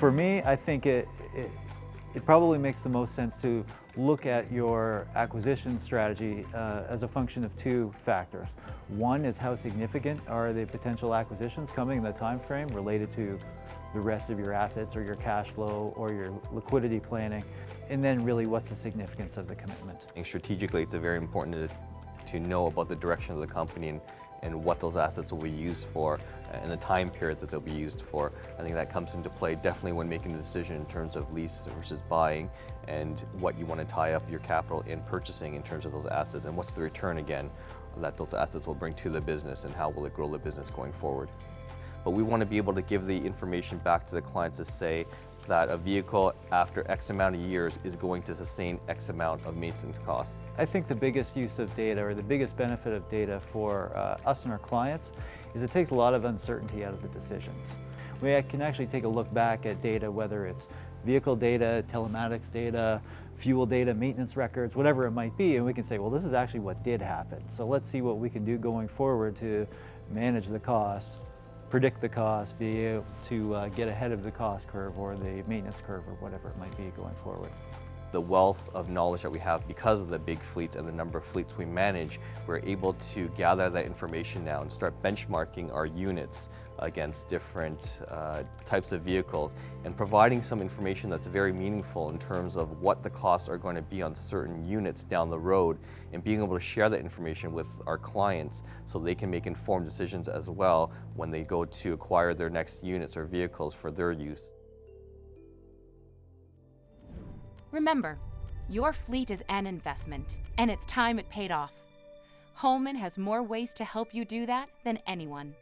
For me, I think it probably makes the most sense to look at your acquisition strategy as a function of two factors. One is how significant are the potential acquisitions coming in the time frame related to the rest of your assets or your cash flow or your liquidity planning, and then really what's the significance of the commitment. And strategically, it's very important to know about the direction of the company and what those assets will be used for and the time period that they'll be used for. I think that comes into play definitely when making a decision in terms of lease versus buying and what you want to tie up your capital in purchasing in terms of those assets and what's the return again that those assets will bring to the business and how will it grow the business going forward. But we want to be able to give the information back to the clients to say that a vehicle after X amount of years is going to sustain X amount of maintenance costs. I think the biggest use of data, or the biggest benefit of data for us and our clients, is it takes a lot of uncertainty out of the decisions. We can actually take a look back at data, whether it's vehicle data, telematics data, fuel data, maintenance records, whatever it might be, and we can say, well, this is actually what did happen. So let's see what we can do going forward to manage the cost, predict the cost, be able to get ahead of the cost curve or the maintenance curve or whatever it might be going forward. The wealth of knowledge that we have because of the big fleets and the number of fleets we manage, we're able to gather that information now and start benchmarking our units against different types of vehicles and providing some information that's very meaningful in terms of what the costs are going to be on certain units down the road and being able to share that information with our clients so they can make informed decisions as well when they go to acquire their next units or vehicles for their use. Remember, your fleet is an investment, and it's time it paid off. Holman has more ways to help you do that than anyone.